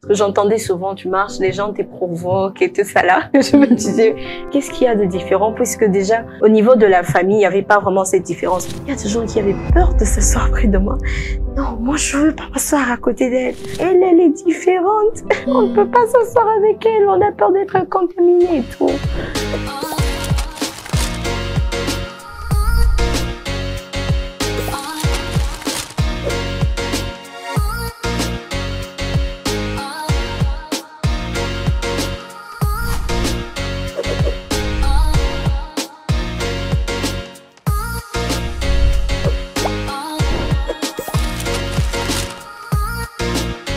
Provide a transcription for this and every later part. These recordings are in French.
Parce que j'entendais souvent, tu marches, les gens te provoquent et tout ça là. Je me disais, qu'est-ce qu'il y a de différent? Puisque déjà, au niveau de la famille, il n'y avait pas vraiment cette différence. Il y a des gens qui avaient peur de s'asseoir près de moi. Non, moi je veux pas m'asseoir à côté d'elle. Elle est différente. On ne peut pas s'asseoir avec elle. On a peur d'être contaminé et tout.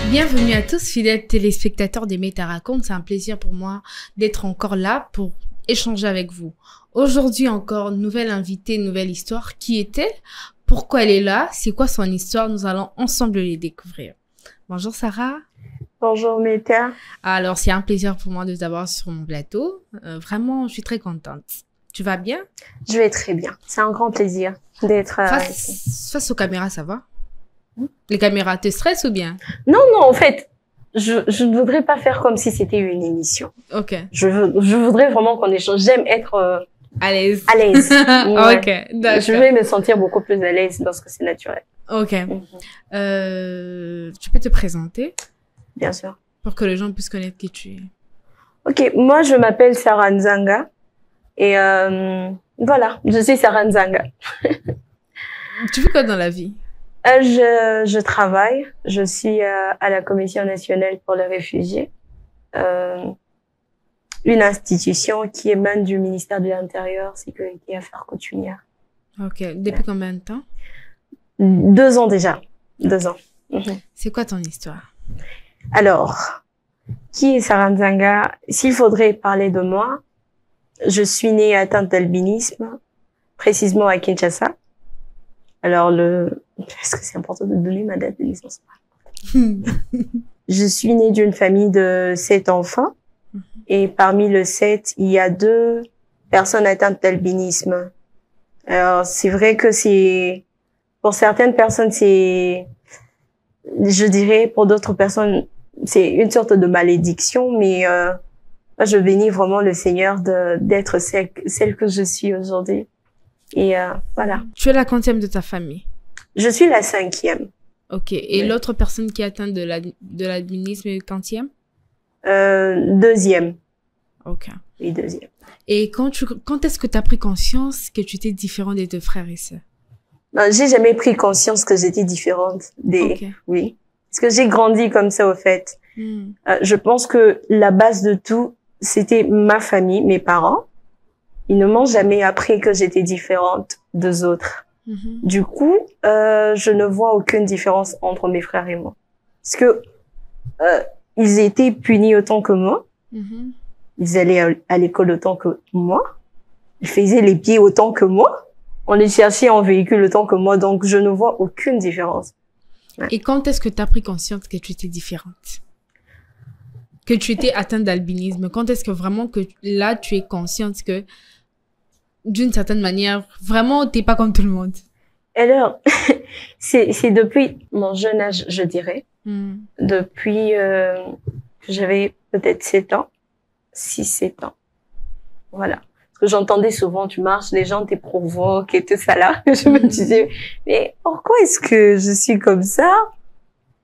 Bienvenue à tous, fidèles téléspectateurs d'Aimer ta raconte. C'est un plaisir pour moi d'être encore là pour échanger avec vous. Aujourd'hui encore, nouvelle invitée, nouvelle histoire. Qui est-elle? Pourquoi elle est là? C'est quoi son histoire? Nous allons ensemble les découvrir. Bonjour Sarah. Bonjour Meta. Alors, c'est un plaisir pour moi de t'avoir sur mon plateau. Vraiment, je suis très contente. Tu vas bien? Je vais très bien. C'est un grand plaisir d'être... Face aux caméras, ça va? Les caméras te stressent ou bien? Non, en fait, je ne voudrais pas faire comme si c'était une émission. Ok. Je voudrais vraiment qu'on échange. J'aime être à l'aise. À l'aise. Ouais. Ok, d'accord. Je vais me sentir beaucoup plus à l'aise lorsque c'est naturel. Ok. Tu peux te présenter? Bien sûr. Pour que les gens puissent connaître qui tu es. Ok, moi je m'appelle Sarah Nzanga. Et voilà, je suis Sarah Nzanga. Tu fais quoi dans la vie? Je travaille, je suis à la Commission nationale pour les réfugiés, une institution qui émane du ministère de l'Intérieur, Sécurité et Affaires coutumières. Ok, depuis combien de temps? 2 ans déjà, 2 ans. C'est quoi ton histoire? Alors, qui est Sarah Nzanga? S'il faudrait parler de moi, je suis née atteinte d'albinisme, précisément à Kinshasa. Alors, est-ce que c'est important de donner ma date de naissance? Je suis née d'une famille de 7 enfants. Et parmi les 7, il y a 2 personnes atteintes d'albinisme. Alors, c'est vrai que pour certaines personnes, je dirais, pour d'autres personnes, c'est une sorte de malédiction, mais moi, je bénis vraiment le Seigneur d'être celle que je suis aujourd'hui. Et voilà. Tu es la quantième de ta famille? Je suis la 5e. Ok. Et oui. L'autre personne qui est atteinte de l'albinisme est quantième? 2e. Ok. Oui, 2e. Et quand est-ce que tu as pris conscience que tu étais différente de tes frères et sœurs? Non, j'ai jamais pris conscience que j'étais différente Okay. Oui. Parce que j'ai grandi comme ça, au fait. Je pense que la base de tout, c'était ma famille, mes parents. Ils ne m'ont jamais appris que j'étais différente des autres. Du coup, je ne vois aucune différence entre mes frères et moi. Parce que ils étaient punis autant que moi. Ils allaient à l'école autant que moi. Ils faisaient les pieds autant que moi. On les cherchait en véhicule autant que moi. Donc, je ne vois aucune différence. Ouais. Et quand est-ce que tu as pris conscience que tu étais différente? Que tu étais atteinte d'albinisme? Quand est-ce que vraiment que là, tu es consciente que d'une certaine manière, vraiment, t'es pas comme tout le monde? Alors, c'est depuis mon jeune âge, je dirais. Depuis que j'avais peut-être 7 ans. 6-7 ans. Voilà. Parce que j'entendais souvent, tu marches, les gens te provoquent et tout ça là. Je me disais, mais pourquoi est-ce que je suis comme ça?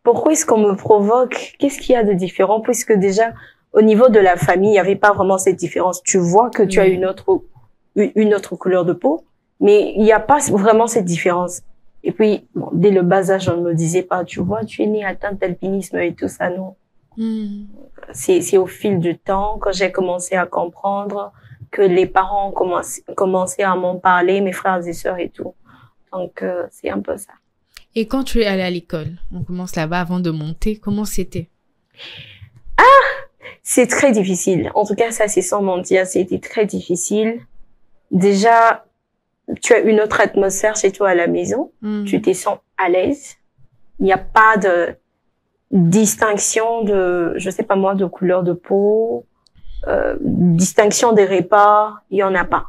Pourquoi est-ce qu'on me provoque? Qu'est-ce qu'il y a de différent? Puisque déjà, au niveau de la famille, il n'y avait pas vraiment cette différence. Tu vois que tu as une autre couleur de peau, mais il n'y a pas vraiment cette différence. Et puis, bon, dès le bas âge, on ne me disait pas, tu vois, tu es née atteinte d'alpinisme et tout ça, non. C'est au fil du temps, quand j'ai commencé à comprendre, que les parents ont commencé à m'en parler, mes frères et sœurs et tout. Donc, c'est un peu ça. Et quand tu es allée à l'école, on commence là-bas avant de monter, comment c'était? C'est très difficile. En tout cas, ça, c'est sans mentir, c'était très difficile. Déjà, tu as une autre atmosphère chez toi à la maison. Tu te sens à l'aise. Il n'y a pas de distinction je sais pas moi, de couleur de peau, distinction des repas, il y en a pas.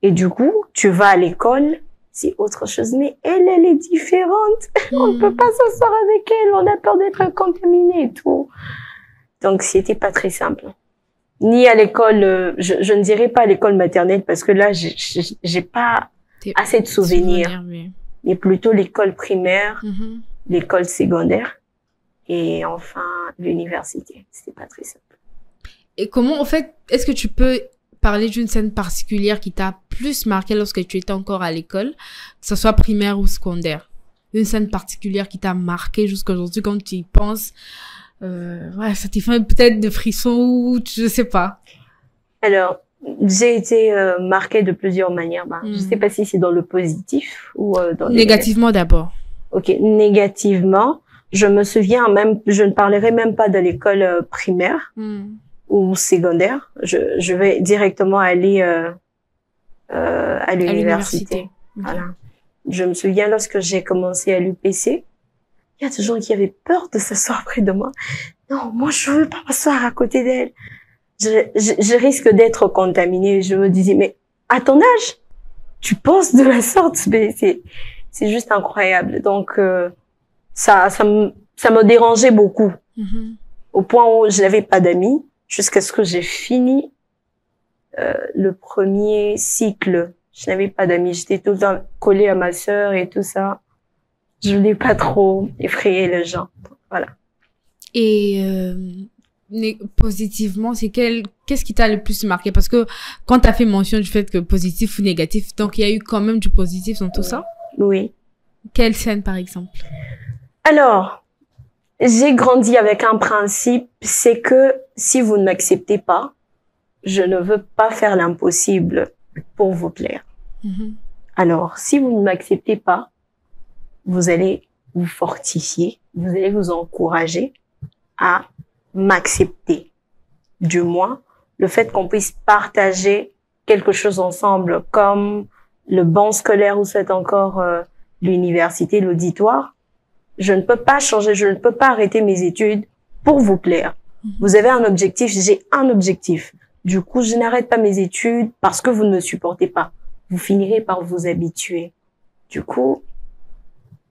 Et du coup, tu vas à l'école, c'est autre chose. Mais elle est différente. On ne peut pas s'asseoir avec elle. On a peur d'être contaminé et tout. Donc, c'était pas très simple. Ni à l'école, je ne dirais pas à l'école maternelle parce que là, j'ai pas assez de souvenirs. Mais plutôt l'école primaire, l'école secondaire et enfin l'université. C'était pas très simple. Et comment, en fait, est-ce que tu peux parler d'une scène particulière qui t'a plus marqué lorsque tu étais encore à l'école, que ce soit primaire ou secondaire? Une scène particulière qui t'a marqué jusqu'à aujourd'hui quand tu y penses? Ouais, ça t'a fait peut-être de frissons ou je sais pas. Alors, j'ai été marquée de plusieurs manières. Je sais pas si c'est dans le positif ou dans le négativement d'abord. Ok, négativement, je me souviens même, je ne parlerai même pas de l'école primaire ou secondaire. Je vais directement aller à l'université. Voilà. Je me souviens lorsque j'ai commencé à l'UPC, il y a des gens qui avaient peur de s'asseoir près de moi. Non, moi je veux pas m'asseoir à côté d'elle. Je risque d'être contaminée. Je me disais, mais à ton âge, tu penses de la sorte, mais c'est juste incroyable. Donc ça me dérangeait beaucoup, au point où je n'avais pas d'amis jusqu'à ce que j'ai fini le premier cycle. Je n'avais pas d'amis, j'étais tout le temps collée à ma sœur et tout ça. Je voulais pas trop effrayer les gens. Voilà. Et positivement, qu'est-ce qui t'a le plus marqué? Parce que quand tu as fait mention du fait que positif ou négatif, donc il y a eu quand même du positif dans tout ça? Oui. Quelle scène, par exemple? Alors, j'ai grandi avec un principe, c'est que si vous ne m'acceptez pas, je ne veux pas faire l'impossible pour vous plaire. Alors, si vous ne m'acceptez pas, vous allez vous fortifier, vous allez vous encourager à m'accepter. Du moins, le fait qu'on puisse partager quelque chose ensemble, comme le banc scolaire ou c'est encore l'université, l'auditoire, je ne peux pas changer, je ne peux pas arrêter mes études pour vous plaire. Vous avez un objectif, j'ai un objectif. Du coup, je n'arrête pas mes études parce que vous ne me supportez pas. Vous finirez par vous habituer. Du coup,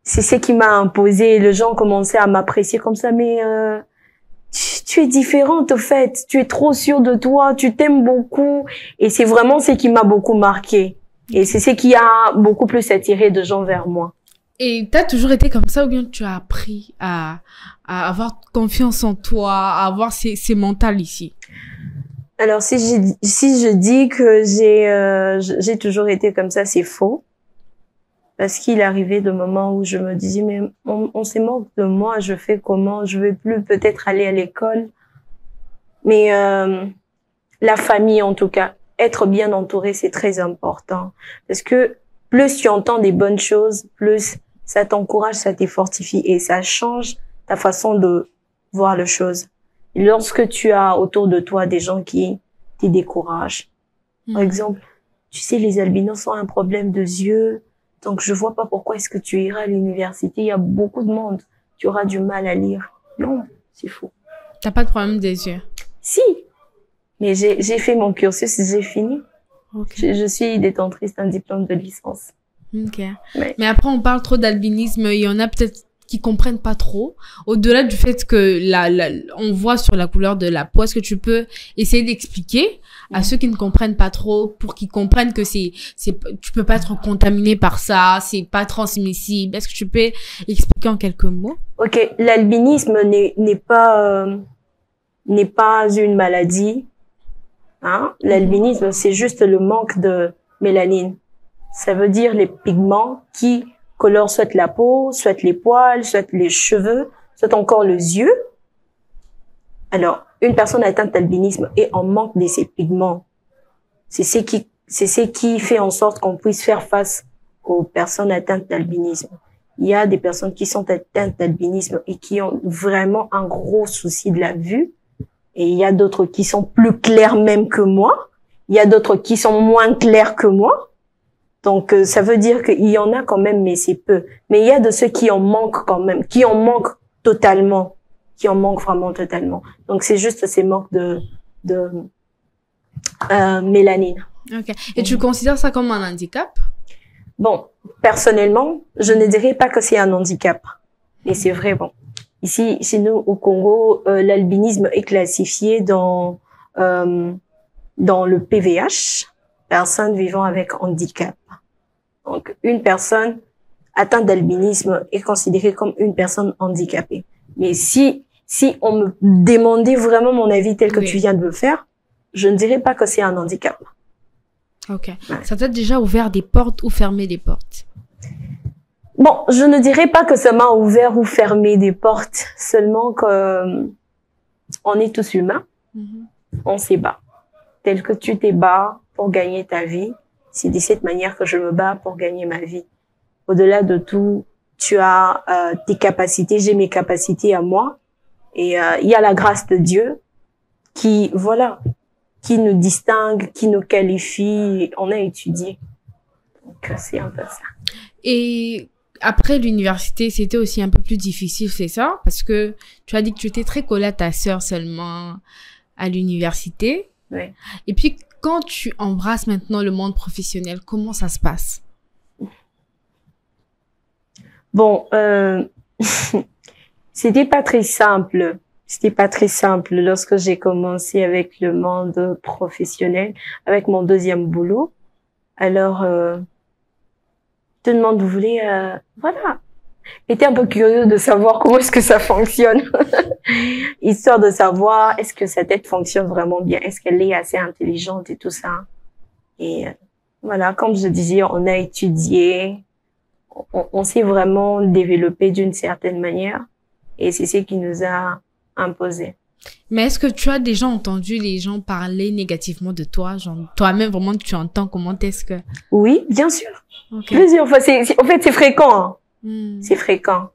c'est ce qui m'a imposé. Les gens commençaient à m'apprécier comme ça, mais tu es différente au fait. Tu es trop sûre de toi, tu t'aimes beaucoup. Et c'est vraiment ce qui m'a beaucoup marqué. Et c'est ce qui a beaucoup plus attiré de gens vers moi. Et t'as toujours été comme ça ou bien tu as appris à avoir confiance en toi, à avoir ces mentales ici? Alors, si je dis que j'ai toujours été comme ça, c'est faux. Parce qu'il arrivait de moments où je me disais, mais on se moque de moi, je fais comment? Je vais plus peut-être aller à l'école. Mais la famille, en tout cas, être bien entouré, c'est très important. Parce que plus tu entends des bonnes choses, plus ça t'encourage, ça te fortifie et ça change ta façon de voir les choses. Et lorsque tu as autour de toi des gens qui te découragent, par exemple, tu sais, les albinos ont un problème de yeux, donc je vois pas pourquoi est-ce que tu iras à l'université, il y a beaucoup de monde, tu auras du mal à lire. Non, c'est faux. T'as pas de problème des yeux? Si, mais j'ai fait mon cursus, j'ai fini. Okay. Je suis détentrice d'un diplôme de licence. Ok. Mais après, on parle trop d'albinisme. Il y en a peut-être qui comprennent pas trop. Au-delà du fait que on voit sur la couleur de la peau, est-ce que tu peux essayer d'expliquer à ceux qui ne comprennent pas trop pour qu'ils comprennent que tu peux pas être contaminé par ça, c'est pas transmissible. Est-ce que tu peux expliquer en quelques mots? Ok. L'albinisme n'est pas une maladie. Hein? L'albinisme, c'est juste le manque de mélanine. Ça veut dire les pigments qui colorent soit la peau, soit les poils, soit les cheveux, soit encore les yeux. Alors, une personne atteinte d'albinisme est en manque de ces pigments. C'est ce qui fait en sorte qu'on puisse faire face aux personnes atteintes d'albinisme. Il y a des personnes qui sont atteintes d'albinisme et qui ont vraiment un gros souci de la vue. Et il y a d'autres qui sont plus clairs même que moi. Il y a d'autres qui sont moins clairs que moi. Donc, ça veut dire qu'il y en a quand même, mais c'est peu. Mais il y a de ceux qui en manquent quand même, qui en manquent totalement, qui en manquent vraiment totalement. Donc, c'est juste ces manques de mélanine. Ok. Et tu considères ça comme un handicap? Bon, personnellement, je ne dirais pas que c'est un handicap. Et c'est vrai, bon. Ici, chez nous, au Congo, l'albinisme est classifié dans le PVH, personnes vivant avec handicap. Donc, une personne atteinte d'albinisme est considérée comme une personne handicapée. Mais si on me demandait vraiment mon avis tel que tu viens de le faire, je ne dirais pas que c'est un handicap. Ok. Ouais. Ça t'a déjà ouvert des portes ou fermé des portes? Bon, je ne dirais pas que ça m'a ouvert ou fermé des portes, seulement que on est tous humains, on s'y bat. Tel que tu t'es bats pour gagner ta vie, c'est de cette manière que je me bats pour gagner ma vie. Au-delà de tout, tu as tes capacités, j'ai mes capacités à moi, et il y a la grâce de Dieu qui nous distingue, qui nous qualifie, on a étudié. Donc c'est un peu ça. Et après l'université, c'était aussi un peu plus difficile, c'est ça? Parce que tu as dit que tu étais très collée à ta sœur seulement à l'université. Oui. Et puis, quand tu embrasses maintenant le monde professionnel, comment ça se passe? Bon, c'était pas très simple. C'était pas très simple lorsque j'ai commencé avec le monde professionnel, avec mon deuxième boulot. Alors, tout le monde voulait, voilà, était un peu curieux de savoir comment est-ce que ça fonctionne, histoire de savoir est-ce que sa tête fonctionne vraiment bien, est-ce qu'elle est assez intelligente et tout ça. Et voilà, comme je disais, on a étudié, on s'est vraiment développé d'une certaine manière, et c'est ce qui nous a imposé. Mais est-ce que tu as déjà entendu les gens parler négativement de toi, genre toi-même vraiment tu entends comment est-ce que... Oui, bien sûr. Okay. Plusieurs fois, en fait, c'est fréquent. Hein. C'est fréquent.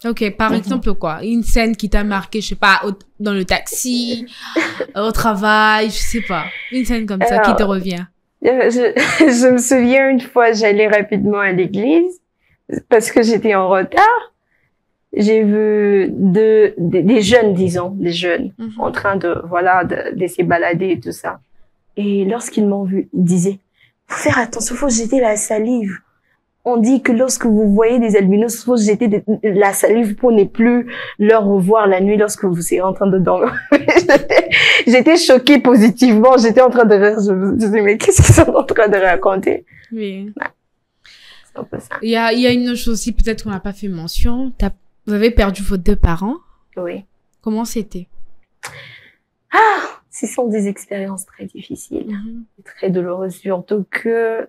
Ok, par exemple quoi? Une scène qui t'a marqué, je sais pas, dans le taxi, au travail, je sais pas. Une scène comme ça qui te revient. Je me souviens une fois, j'allais rapidement à l'église parce que j'étais en retard. J'ai vu des jeunes, disons, des jeunes en train de se balader et tout ça. Et lorsqu'ils m'ont vu, ils disaient, faut faire attention, faut jeter la salive. On dit que lorsque vous voyez des albinos, faut jeter la salive pour ne plus leur revoir la nuit lorsque vous êtes en train de dormir. J'étais choquée positivement, j'étais en train de rire, je me disais, mais qu'est-ce qu'ils sont en train de raconter? Oui. Ouais. C'est un peu ça. Il y a une chose aussi, peut-être qu'on n'a pas fait mention. Vous avez perdu vos deux parents? Oui. Comment c'était? Ce sont des expériences très difficiles, très douloureuses, surtout que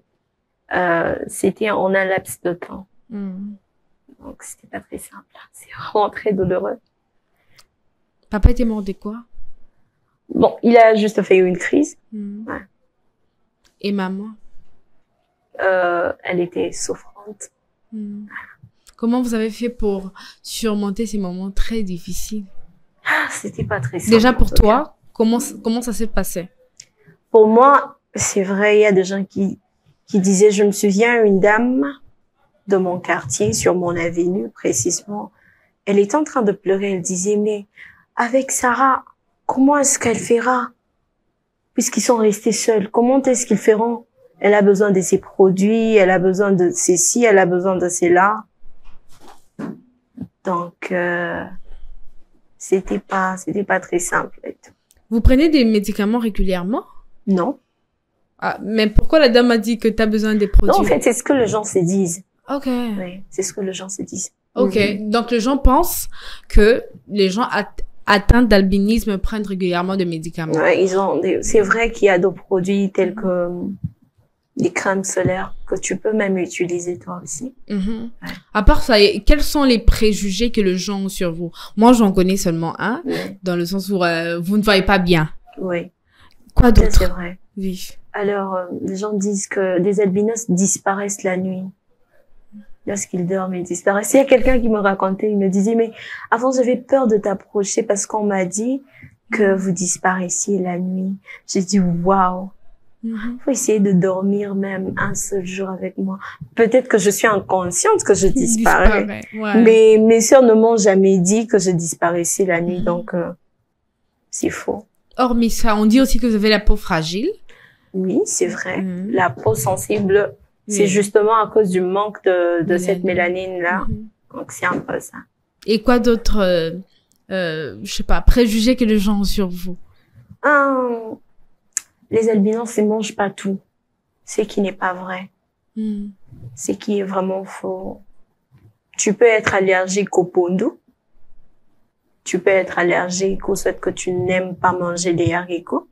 c'était en un laps de temps. Donc, c'était pas très simple. C'est vraiment très douloureux. Papa était mort de quoi? Bon, il a juste fait une crise. Ouais. Et maman? Elle était souffrante. Comment vous avez fait pour surmonter ces moments très difficiles? C'était pas très simple. Déjà pour toi, comment ça s'est passé? Pour moi, c'est vrai, il y a des gens qui disaient, je me souviens, une dame de mon quartier, sur mon avenue précisément, elle était en train de pleurer, elle disait, mais avec Sarah, comment est-ce qu'elle fera? Puisqu'ils sont restés seuls, comment est-ce qu'ils feront? Elle a besoin de ses produits, elle a besoin de ceci, elle a besoin de cela. Donc, c'était pas très simple et tout. Vous prenez des médicaments régulièrement? Non. Ah, mais pourquoi la dame a dit que tu as besoin des produits? Non, en fait, c'est ce que les gens se disent. Ok. Oui, c'est ce que les gens se disent. Ok. Donc, les gens pensent que les gens atteints d'albinisme prennent régulièrement des médicaments. Ouais, c'est vrai qu'il y a d'autres produits tels que des crèmes solaires que tu peux même utiliser toi aussi. Ouais. À part ça, quels sont les préjugés que les gens ont sur vous? Moi, j'en connais seulement un, dans le sens où vous ne voyez pas bien. Oui. Quoi d'autre? C'est vrai. Oui. Alors, les gens disent que des albinos disparaissent la nuit. Lorsqu'ils dorment, ils disparaissent. Il y a quelqu'un qui me racontait, il me disait, mais avant, j'avais peur de t'approcher parce qu'on m'a dit que vous disparaissiez la nuit. J'ai dit, waouh. Faut essayer de dormir même un seul jour avec moi. Peut-être que je suis inconsciente que je disparais. Ouais. Mais mes sœurs ne m'ont jamais dit que je disparaissais la nuit, donc c'est faux. Hormis ça, on dit aussi que vous avez la peau fragile. Oui, c'est vrai. La peau sensible, c'est justement à cause du manque de cette mélanine-là. Donc c'est un peu ça. Et quoi d'autre, je sais pas, préjugés que les gens ont sur vous? Les albinos, ils mangent pas tout. C'est qui n'est pas vrai. C'est qui est vraiment faux. Tu peux être allergique au pondu. Tu peux être allergique au fait que tu n'aimes pas manger les haricots.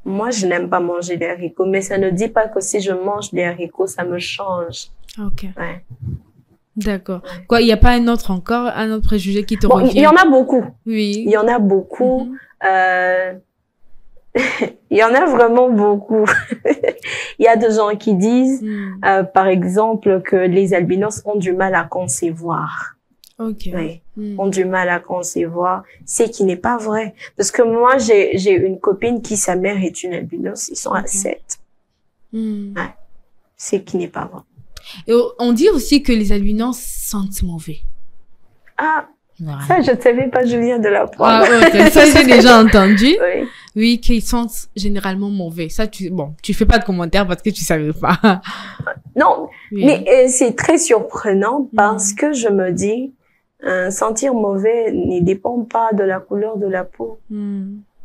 Moi, je n'aime pas manger les haricots, mais ça ne dit pas que si je mange des haricots, ça me change. Ok. Ouais. D'accord. Quoi, il n'y a pas un autre préjugé qui te revient? Il y en a beaucoup. Oui. Il y en a beaucoup. Il y en a vraiment beaucoup. Il y a des gens qui disent, par exemple, que les albinos ont du mal à concevoir. Ok. Oui. Ont du mal à concevoir. C'est qui n'est pas vrai. Parce que moi, j'ai une copine qui, sa mère est une albinos. Ils sont à 7. Ouais. C'est qui n'est pas vrai. Et on dit aussi que les albinos sentent mauvais. Ah, voilà. Ça, je ne savais pas, je viens de l'apprendre. Ah, okay. Ça, j'ai déjà entendu. Oui. Oui, qu'ils sentent généralement mauvais. Ça, tu fais pas de commentaire parce que tu savais pas. Non, oui. Mais c'est très surprenant parce que je me dis, sentir mauvais ne dépend pas de la couleur de la peau.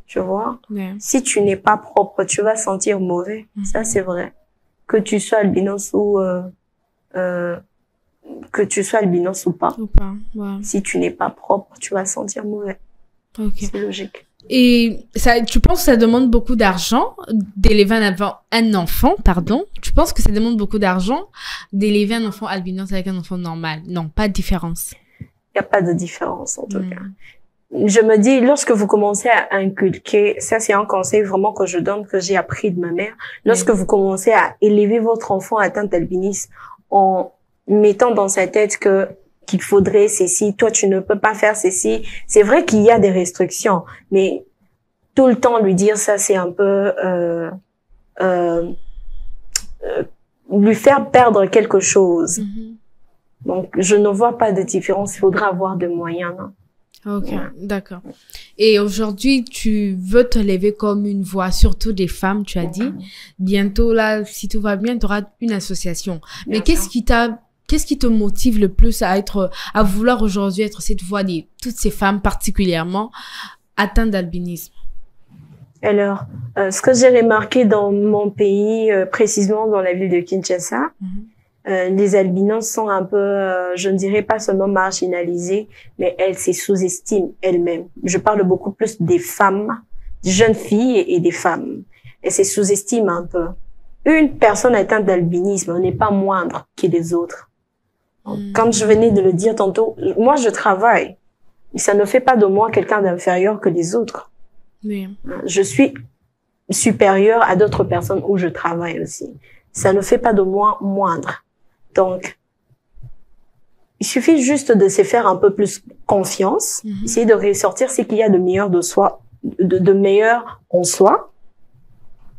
Tu vois? Si tu n'es pas propre, tu vas sentir mauvais. Ça, c'est vrai. Que tu sois albinos ou pas. Ouais. Si tu n'es pas propre, tu vas sentir mauvais. Okay. C'est logique. Et ça, tu penses que ça demande beaucoup d'argent d'élever un enfant, pardon? Tu penses que ça demande beaucoup d'argent d'élever un enfant albinos avec un enfant normal? Non, pas de différence. Il n'y a pas de différence, en tout cas. Je me dis, lorsque vous commencez à inculquer, ça c'est un conseil vraiment que je donne, que j'ai appris de ma mère, lorsque vous commencez à élever votre enfant atteint d'albinisme en mettant dans sa tête qu'il faudrait ceci, toi tu ne peux pas faire ceci, c'est vrai qu'il y a des restrictions, mais tout le temps lui dire ça, c'est un peu lui faire perdre quelque chose. Donc je ne vois pas de différence, il faudra avoir des moyens. Non? Ok, d'accord. Et aujourd'hui, tu veux te lever comme une voix, surtout des femmes, tu as dit. Bientôt, là, si tout va bien, tu auras une association. Mais qu'est-ce qui te motive le plus à vouloir aujourd'hui être cette voix de toutes ces femmes particulièrement atteintes d'albinisme? Alors, ce que j'ai remarqué dans mon pays, précisément dans la ville de Kinshasa, les albinos sont un peu, je ne dirais pas seulement marginalisées, mais elles se sous-estiment elles-mêmes. Je parle beaucoup plus des femmes, des jeunes filles et des femmes. Elles se sous-estiment un peu. Une personne atteinte d'albinisme n'est pas moindre que les autres. Comme je venais de le dire tantôt, moi je travaille. Ça ne fait pas de moi quelqu'un d'inférieur que les autres. Oui. Je suis supérieure à d'autres personnes où je travaille aussi. Ça ne fait pas de moi moindre. Donc, il suffit juste de se faire un peu plus confiance, essayer de ressortir ce qu'il y a de meilleur de soi, de meilleur en soi.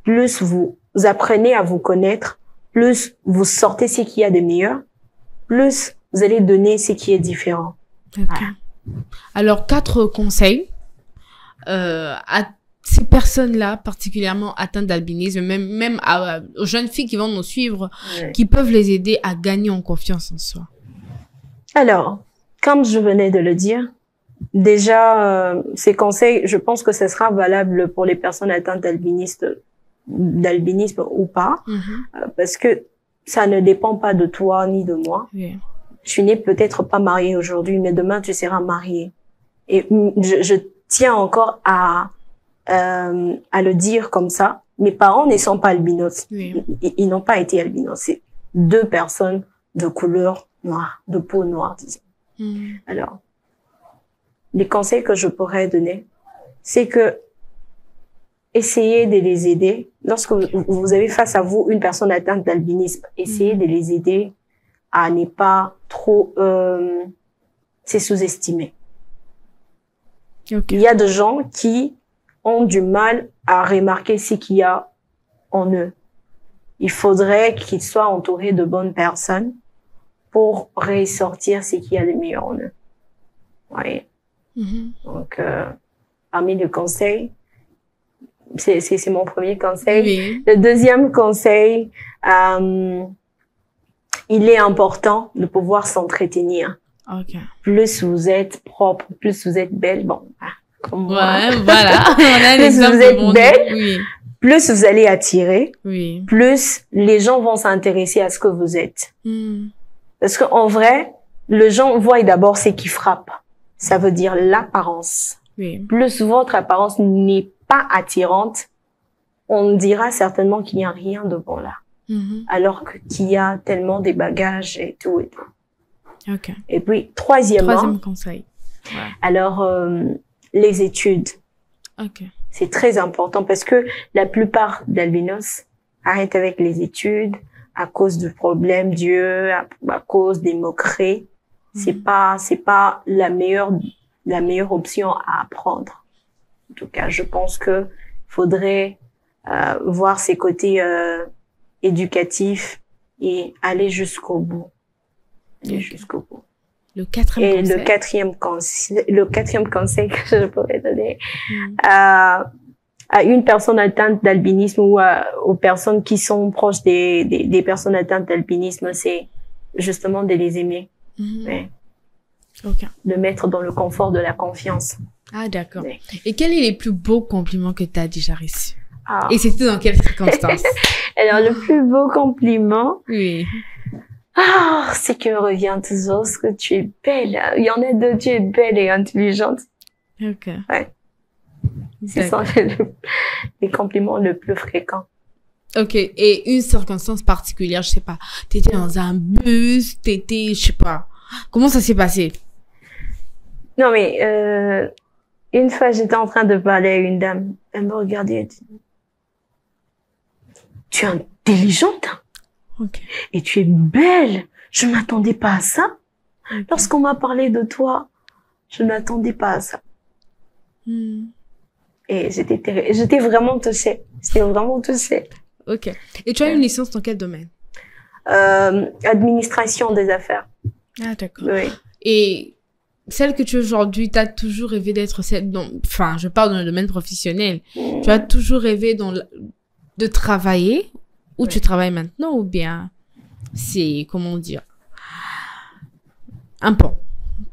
Plus vous apprenez à vous connaître, plus vous sortez ce qu'il y a de meilleur, plus vous allez donner ce qui est différent. Okay. Voilà. Alors, 4 conseils à ces personnes-là, particulièrement atteintes d'albinisme, même aux jeunes filles qui vont nous suivre, qui peuvent les aider à gagner en confiance en soi. Alors, comme je venais de le dire, déjà, ces conseils, je pense que ce sera valable pour les personnes atteintes d'albinisme ou pas, parce que ça ne dépend pas de toi ni de moi. Oui. Tu n'es peut-être pas marié aujourd'hui, mais demain tu seras marié. Et je tiens encore à le dire comme ça. Mes parents ne sont pas albinos. Oui. Ils n'ont pas été albinos. C'est 2 personnes de couleur noire, de peau noire, disons. Alors, les conseils que je pourrais donner, c'est que essayez de les aider. Lorsque vous avez face à vous une personne atteinte d'albinisme, essayez de les aider à ne pas trop se sous-estimer. Okay. Il y a des gens qui ont du mal à remarquer ce qu'il y a en eux. Il faudrait qu'ils soient entourés de bonnes personnes pour ressortir ce qu'il y a de meilleur en eux. Oui. Donc, parmi les conseils, c'est mon premier conseil. Oui. Le deuxième conseil, il est important de pouvoir s'entretenir. Ok. Plus vous êtes propre, plus vous êtes belle, bon, comme moi. Ouais, voilà. On a un Plus exemple vous êtes bon, belle, oui. plus vous allez attirer, Oui. plus les gens vont s'intéresser à ce que vous êtes. Parce qu'en vrai, les gens voient d'abord ce qui frappe. Ça veut dire l'apparence. Oui. Plus votre apparence n'est pas attirante, on dira certainement qu'il n'y a rien de bon là. Alors qu'il y a tellement des bagages et tout et tout. Ok. Et puis, troisième conseil. Ouais. Alors, les études. Ok. C'est très important parce que la plupart d'albinos arrêtent avec les études à cause du problème Dieu, à cause des moqueries. C'est pas la meilleure option à apprendre. En tout cas, je pense que faudrait voir ses côtés éducatifs et aller jusqu'au bout. Jusqu'au bout. Le quatrième conseil. Le quatrième conseil que je pourrais donner à une personne atteinte d'albinisme ou aux personnes qui sont proches des personnes atteintes d'albinisme, c'est justement de les aimer. Ouais. Okay. De mettre dans le confort de la confiance. Ah, d'accord. Ouais. Et quels sont les plus beaux compliments que tu as déjà reçus? Et c'était dans quelles circonstances? Alors, le plus beau compliment, oui. C'est que revient toujours ce que tu es belle. Il y en a deux, tu es belle et intelligente. Ok. Ouais. C'est ça les compliments le plus fréquents. Ok. Et une circonstance particulière, je sais pas. T'étais dans un bus, je sais pas. Comment ça s'est passé? Non, mais, une fois, j'étais en train de parler à une dame. Elle me regardait et dit, tu es intelligente. Okay. Et tu es belle. Je ne m'attendais pas à ça. Okay. Lorsqu'on m'a parlé de toi, je ne m'attendais pas à ça. Et j'étais vraiment touchée. J'étais vraiment touchée. Ok. Et tu as une licence dans quel domaine? Administration des affaires. Ah, d'accord. Oui. Et celle que tu es aujourd'hui, tu as toujours rêvé d'être celle enfin, je parle dans le domaine professionnel. Tu as toujours rêvé de travailler où tu travailles maintenant ou bien c'est, comment dire, un pont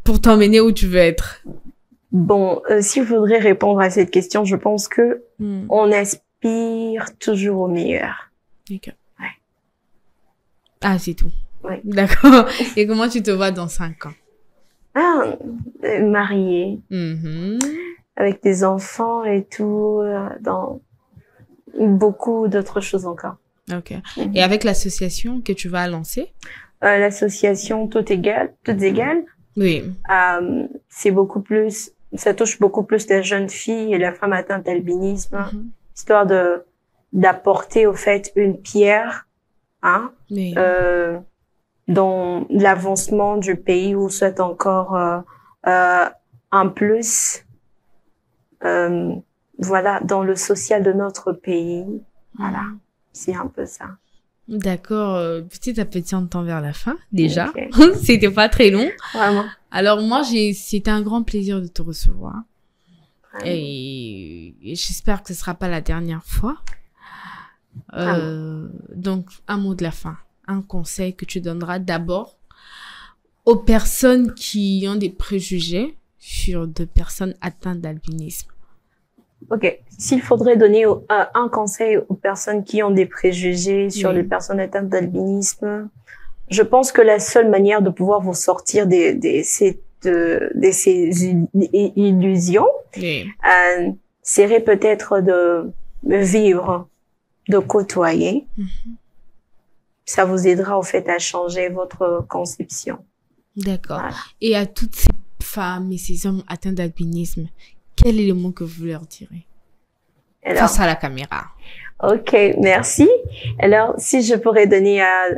pour t'emmener où tu veux être? Bon, s'il faudrait répondre à cette question, je pense que on aspire toujours au meilleur. Ok. Ouais. Ah, c'est tout. Ouais. D'accord. Et comment tu te vois dans 5 ans? Mariée. Avec des enfants et tout, dans beaucoup d'autres choses encore. Ok. Et avec l'association que tu vas lancer? L'association Toutes Égales. Oui. C'est beaucoup plus, ça touche beaucoup plus les jeunes filles et les femmes atteintes d'albinisme, histoire d'apporter au fait une pierre, oui. Dans l'avancement du pays ou soit encore un plus, voilà, dans le social de notre pays. Voilà. C'est un peu ça. D'accord. Petit à petit, on tend vers la fin, déjà. Okay. C'était pas très long. Vraiment. Alors, moi, c'était un grand plaisir de te recevoir. Et j'espère que ce sera pas la dernière fois. Donc, un mot de la fin. Un conseil que tu donneras d'abord aux personnes qui ont des préjugés sur des personnes atteintes d'albinisme. Ok. S'il faudrait donner un conseil aux personnes qui ont des préjugés sur les personnes atteintes d'albinisme, je pense que la seule manière de pouvoir vous sortir de ces illusions serait peut-être de vivre, de côtoyer. Ça vous aidera, au fait, à changer votre conception. D'accord. Voilà. Et à toutes ces femmes et ces hommes atteints d'albinisme, quel est le mot que vous leur direz? Alors, face à la caméra. Ok, merci. Alors, si je pourrais donner à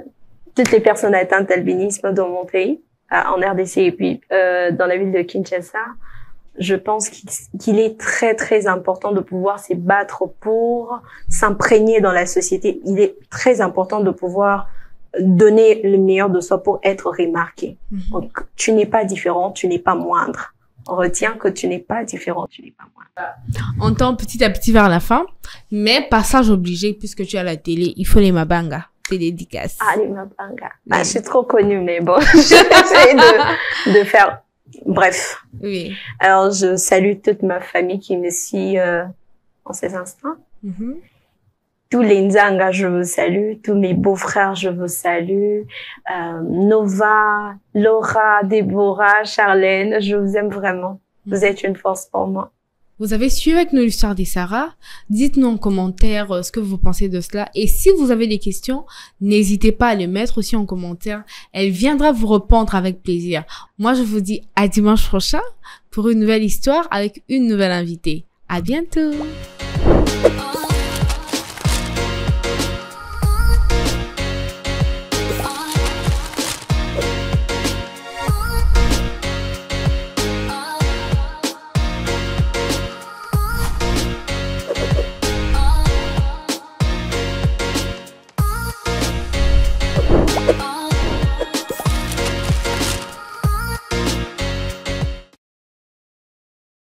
toutes les personnes atteintes d'albinisme dans mon pays, en RDC et puis dans la ville de Kinshasa, je pense qu'il est très, très important de pouvoir se battre pour s'imprégner dans la société. Il est très important de pouvoir donner le meilleur de soi pour être remarqué. Donc, tu n'es pas différent, tu n'es pas moindre. On retient que tu n'es pas différent, tu n'es pas moindre. On tend petit à petit vers la fin, mais passage obligé, puisque tu as la télé, il faut les mabanga. tes dédicaces. Halima Banga. Ah, je suis trop connue, mais bon, j'essaie de faire... Bref. Oui. Alors, je salue toute ma famille qui me suit en ces instants. Tous les Nzanga, je vous salue. Tous mes beaux-frères, je vous salue. Nova, Laura, Déborah, Charlène, je vous aime vraiment. Vous êtes une force pour moi. Vous avez suivi avec nous l'histoire des Sarah. Dites-nous en commentaire ce que vous pensez de cela. Et si vous avez des questions, n'hésitez pas à les mettre aussi en commentaire. Elle viendra vous répondre avec plaisir. Moi, je vous dis à dimanche prochain pour une nouvelle histoire avec une nouvelle invitée. À bientôt!